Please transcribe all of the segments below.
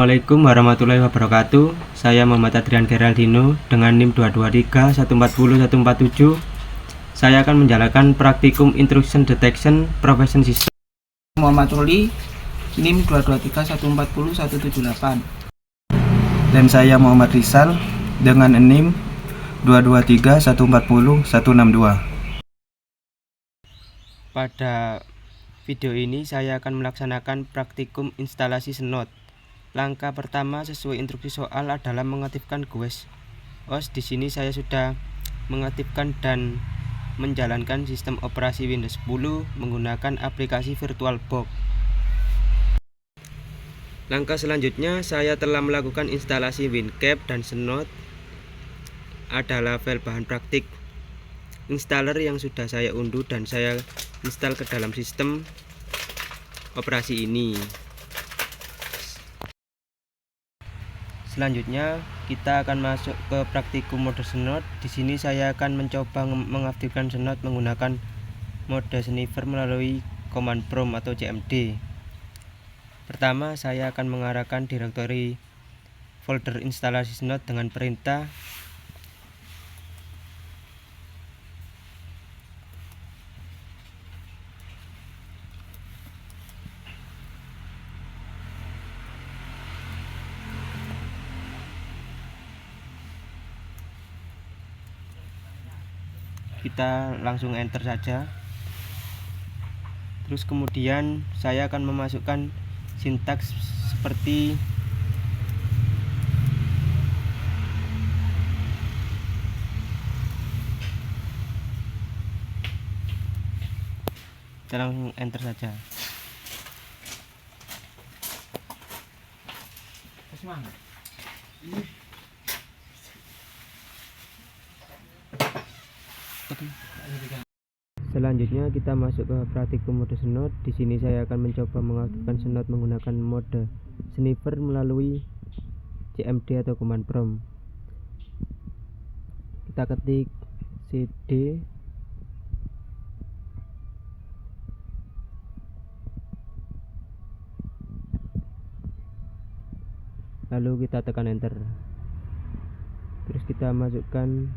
Assalamualaikum warahmatullahi wabarakatuh. Saya Muhammad Adrian Geraldino dengan NIM 223140147. Saya akan menjalankan praktikum Intrusion Detection Profession System. Muhammad Ruli, NIM 223140178. Dan saya Muhammad Rizal dengan NIM 223140162. Pada video ini saya akan melaksanakan praktikum instalasi Snot. Langkah pertama sesuai instruksi soal adalah mengaktifkan GUIS. Di sini saya sudah mengaktifkan dan menjalankan sistem operasi Windows 10 menggunakan aplikasi VirtualBox. Langkah selanjutnya saya telah melakukan instalasi WinCap dan Snot adalah file bahan praktik installer yang sudah saya unduh dan saya install ke dalam sistem operasi ini. Selanjutnya kita akan masuk ke praktikum mode Snot. Di sini saya akan mencoba mengaktifkan Snot menggunakan mode sniper melalui command prompt atau CMD. Pertama, saya akan mengarahkan direktori folder instalasi Snot dengan perintah kita langsung enter saja. Terus kemudian saya akan memasukkan sintaks seperti kita langsung enter saja. Selanjutnya kita masuk ke praktikum mode Snot. Di sini saya akan mencoba mengaktifkan Snot menggunakan mode sniper melalui CMD atau command prompt. Kita ketik cd lalu kita tekan enter. Terus kita masukkan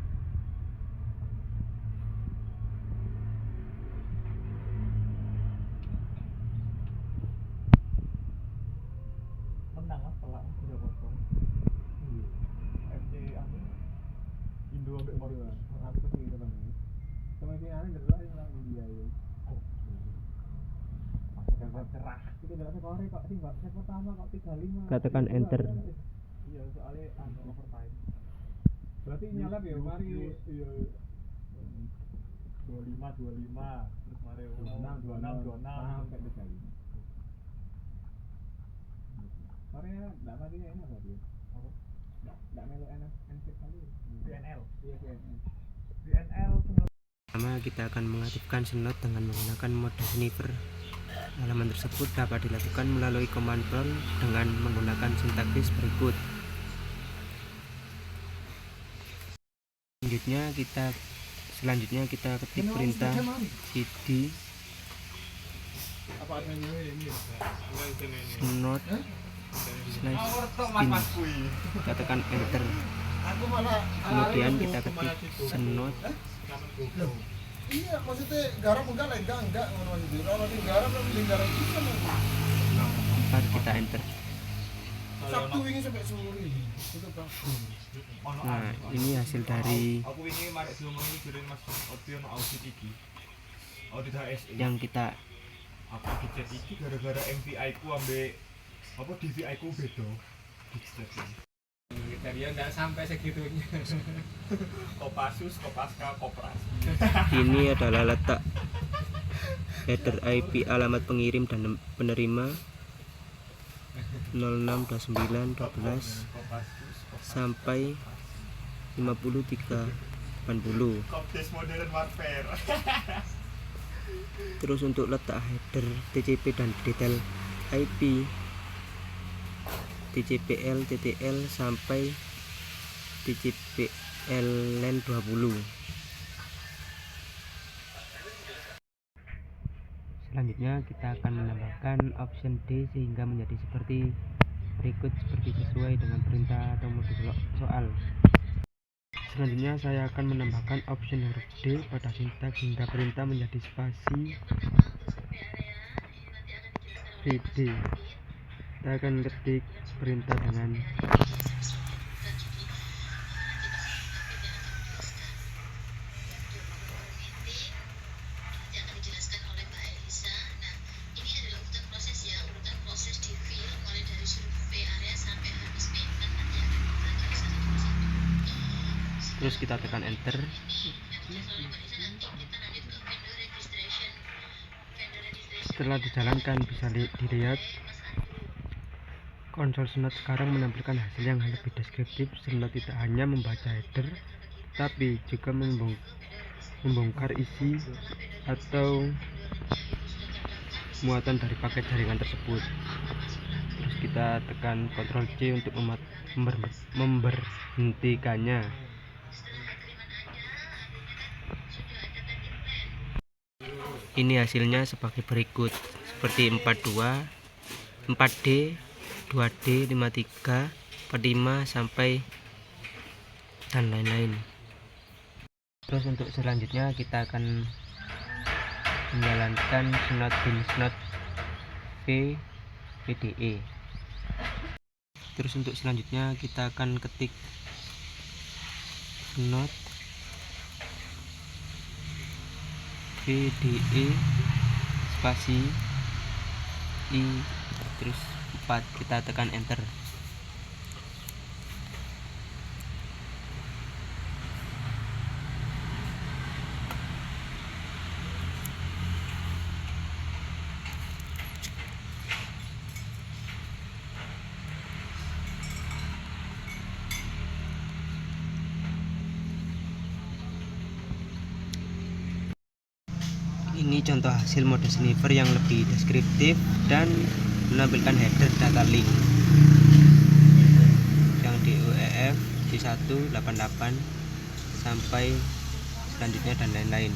kita tekan enter. Berarti nyalap ya mari 25 terus mari 26 sampai 3. Mari enggak mati enak tadi. Enggak melu enak kali. VNL. Iya VNL. Pertama kita akan mengaktifkan Snot dengan menggunakan mode sniper. Halaman tersebut dapat dilakukan melalui command prompt dengan menggunakan sintaksis berikut. Selanjutnya kita ketik perintah cd snot /bin. Kita tekan enter. Kemudian kita ketik snot. Iya, maksudnya garam enggak maksudnya. Kalau di garam garam bisa Ntar kita enter. Sabtu wingi sampai sore. Itu bagus. Nah, ini hasil dari aku ini marek diomongin jare Mas Opion audit iki. Audit HSE. Yang kita Aku dicat iki gara-gara MVI ku ambek apa DVI ku beda. Dicat. Kriteria enggak sampai segitunya. Kopassus, Kopaska, Koperasi. ini adalah letak header IP alamat pengirim dan penerima 062912 sampai 50380. Kopdes modern warfare. Terus untuk letak header TCP dan detail IP TCPL TTL sampai TCPL LAN 20. Selanjutnya kita akan menambahkan option D sehingga menjadi seperti berikut seperti sesuai dengan perintah atau modus soal. Selanjutnya saya akan menambahkan option huruf D pada sintaks hingga perintah menjadi spasi VD. Kita akan ketik perintah dengan terus kita tekan enter. Setelah dijalankan bisa dilihat konsol Snot sekarang menampilkan hasil yang lebih deskriptif. Snot tidak hanya membaca header tapi juga membongkar isi atau muatan dari paket jaringan tersebut. Terus kita tekan Ctrl C untuk memberhentikannya. Ini hasilnya sebagai berikut, seperti 42, 4D, 2D, 53, 45 sampai dan lain-lain. Terus untuk selanjutnya kita akan menjalankan Snot bin Snot VDE. Terus untuk selanjutnya kita akan ketik Snot VDE spasi I terus 4, kita tekan enter. Ini contoh hasil mode sniffer yang lebih deskriptif dan menampilkan header data link yang di UEF C188 sampai selanjutnya dan lain-lain.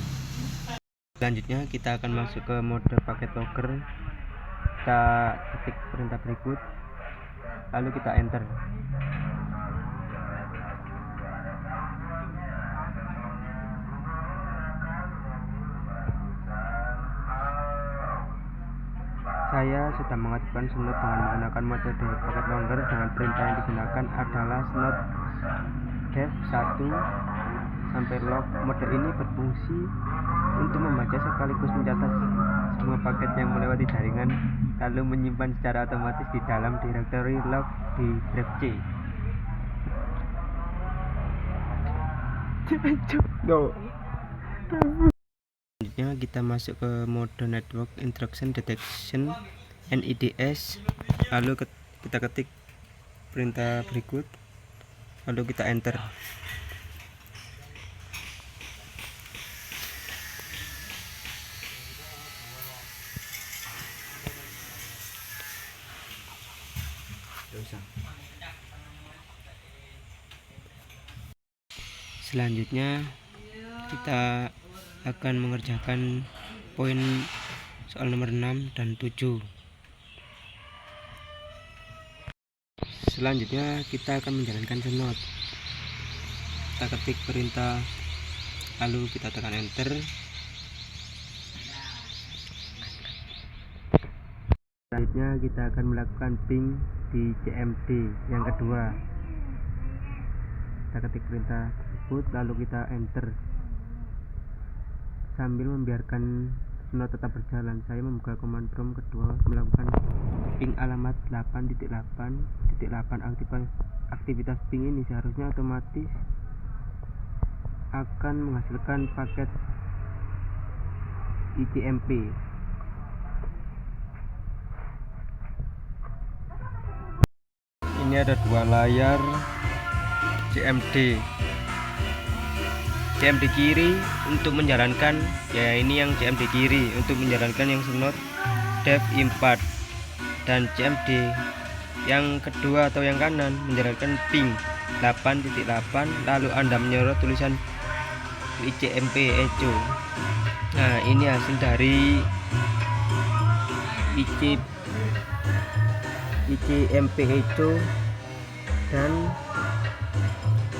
Selanjutnya kita akan masuk ke mode paket logger. Kita ketik perintah berikut lalu kita enter. Saya sudah mengaktifkan Snot dengan menggunakan metode paket logger dengan perintah yang digunakan adalah Snot dev 1 sampai log. Mode ini berfungsi untuk membaca sekaligus mencatat semua paket yang melewati jaringan lalu menyimpan secara otomatis di dalam direktori log di drive C. Selanjutnya kita masuk ke mode network intrusion detection NIDS, lalu kita ketik perintah berikut lalu kita enter. Selanjutnya kita akan mengerjakan poin soal nomor 6 dan 7. Selanjutnya kita akan menjalankan Snot. Kita ketik perintah lalu kita tekan enter. Selanjutnya kita akan melakukan ping di CMD yang kedua. Kita ketik perintah tersebut lalu kita enter. Sambil membiarkan Snot tetap berjalan, saya membuka command prompt kedua melakukan ping alamat 8.8.8. Aktivitas ping ini seharusnya otomatis akan menghasilkan paket ICMP. Ini ada dua layar CMD kiri untuk menjalankan, ya ini yang CMD kiri untuk menjalankan yang Snot dev 4, dan CMD yang kedua atau yang kanan menjalankan ping 8.8 lalu Anda menyorot tulisan ICMP echo. Nah, ini hasil dari ICMP echo dan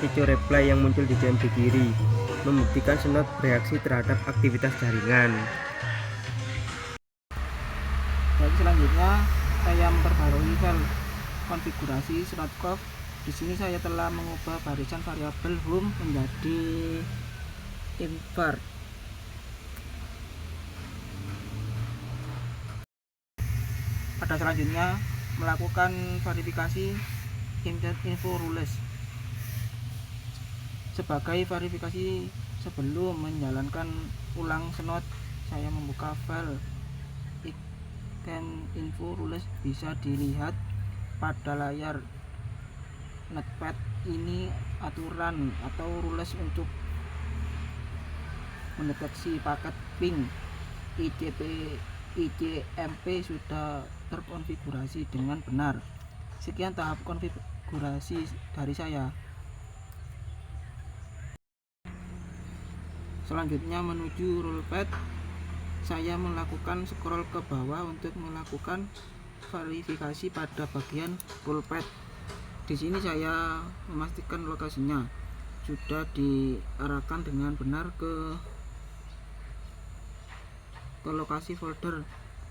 echo reply yang muncul di JMP kiri membuktikan Snot bereaksi terhadap aktivitas jaringan. Jadi selanjutnya saya memperbarui file konfigurasi Snotcov. Di sini saya telah mengubah barisan variabel home menjadi invert. Pada selanjutnya melakukan verifikasi info rules. Sebagai verifikasi sebelum menjalankan ulang Snot, saya membuka file ikan info rules. Bisa dilihat pada layar notepad. Ini aturan atau rules untuk mendeteksi paket ping. ICMP sudah terkonfigurasi dengan benar. Sekian tahap konfigurasi dari saya. Selanjutnya menuju rulepad, saya melakukan scroll ke bawah untuk melakukan verifikasi pada bagian rulepad. Di sini saya memastikan lokasinya sudah diarahkan dengan benar ke lokasi folder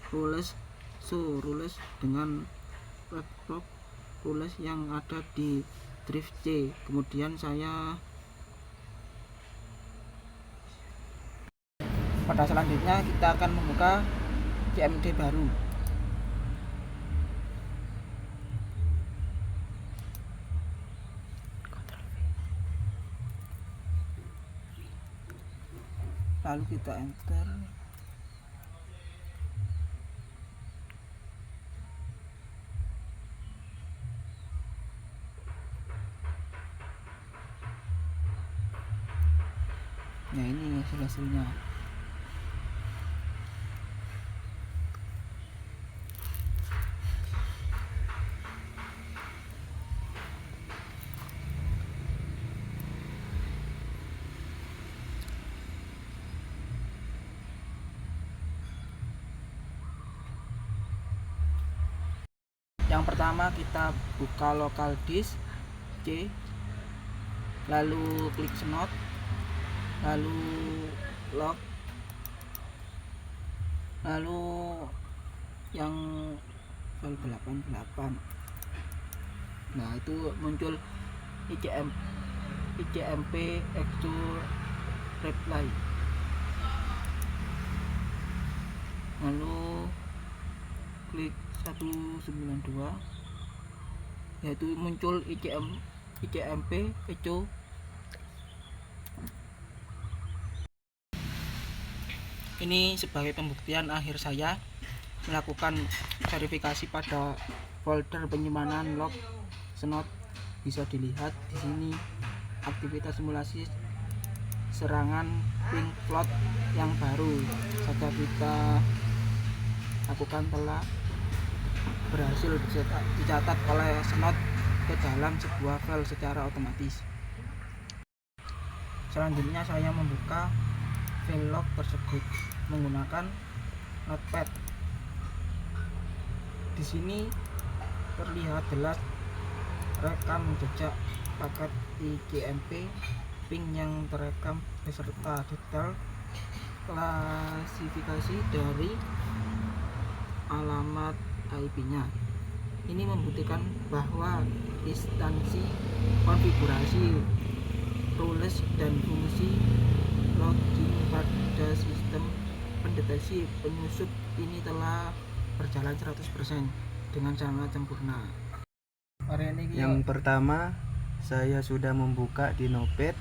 rules show rules dengan laptop rules yang ada di drive C. Kemudian pada selanjutnya kita akan membuka CMD baru. Lalu kita enter. Nah, ini hasilnya. Yang pertama kita buka local disk C, lalu klik Snot, lalu log, lalu yang file 88. Nah, itu muncul ICMP echo reply. Lalu klik 192, yaitu muncul ICMP echo. Ini sebagai pembuktian akhir saya melakukan verifikasi pada folder penyimpanan log Snot. Bisa dilihat di sini aktivitas simulasi serangan ping float yang baru saja kita lakukan telah berhasil dicatat oleh Snot ke dalam sebuah file secara otomatis. Selanjutnya saya membuka file log tersebut menggunakan notepad. Di sini terlihat jelas rekam jejak paket ICMP ping yang terekam beserta detail klasifikasi dari alamat IP-nya. Ini membuktikan bahwa instansi konfigurasi rules dan fungsi login pada sistem pendeteksi penyusup ini telah berjalan 100% dengan sangat sempurna. Yang pertama, saya sudah membuka di Notepad,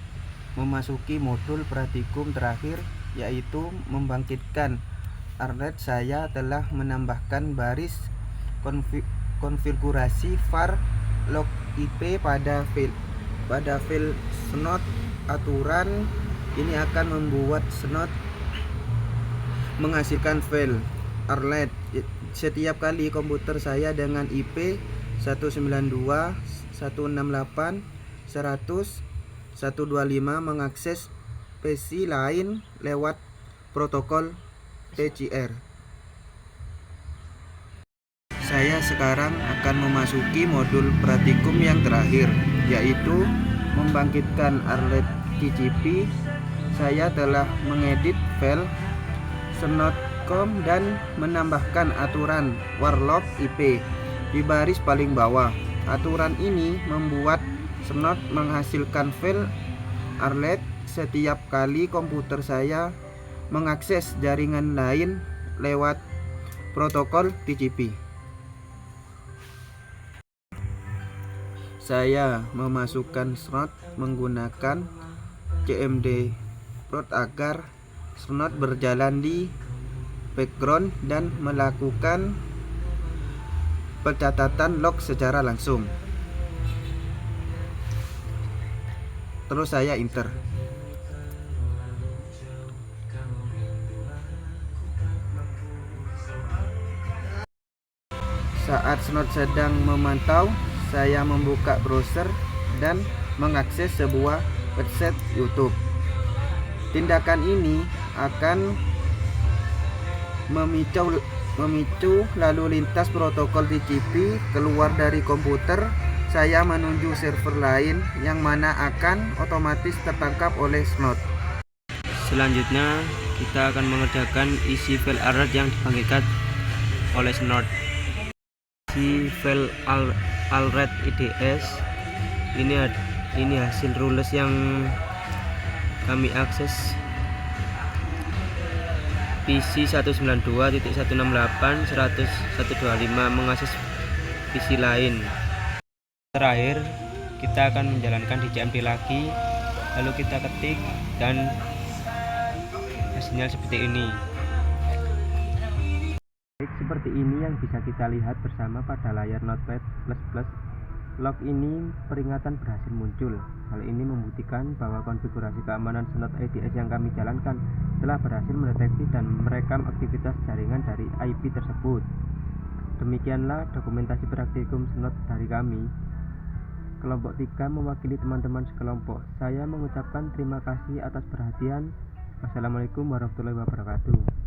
memasuki modul praktikum terakhir, yaitu membangkitkan Arlet. Saya telah menambahkan baris konfigurasi var log IP pada file Snot. Aturan ini akan membuat Snot menghasilkan file Arlet setiap kali komputer saya dengan IP 192.168.100.125 mengakses PC lain lewat protokol PGR. saya sekarang akan memasuki modul praktikum yang terakhir, yaitu membangkitkan arlet TCP. Saya telah mengedit file snot.com dan menambahkan aturan warlock IP di baris paling bawah. Aturan ini membuat snot menghasilkan file arlet setiap kali komputer saya mengakses jaringan lain lewat protokol TCP. Saya memasukkan snot menggunakan cmd prot agar snot berjalan di background dan melakukan pencatatan log secara langsung. Terus saya enter. Saat snot sedang memantau, saya membuka browser dan mengakses sebuah website YouTube. Tindakan ini akan memicu lalu lintas protokol TCP keluar dari komputer saya menuju server lain yang mana akan otomatis tertangkap oleh snot. Selanjutnya kita akan mengerjakan isi file alert yang dibangkitkan oleh snot. Isi file alert IDS ini hasil rules yang kami akses PC 192.168.100.125 mengakses PC lain. Terakhir kita akan menjalankan DCMD lagi, lalu kita ketik dan hasilnya seperti ini. Seperti ini yang bisa kita lihat bersama pada layar Notepad++. Log ini peringatan berhasil muncul. Hal ini membuktikan bahwa konfigurasi keamanan snot IDS yang kami jalankan telah berhasil mendeteksi dan merekam aktivitas jaringan dari IP tersebut. Demikianlah dokumentasi praktikum snot dari kami. Kelompok 3 mewakili teman-teman sekelompok. Saya mengucapkan terima kasih atas perhatian. Wassalamualaikum warahmatullahi wabarakatuh.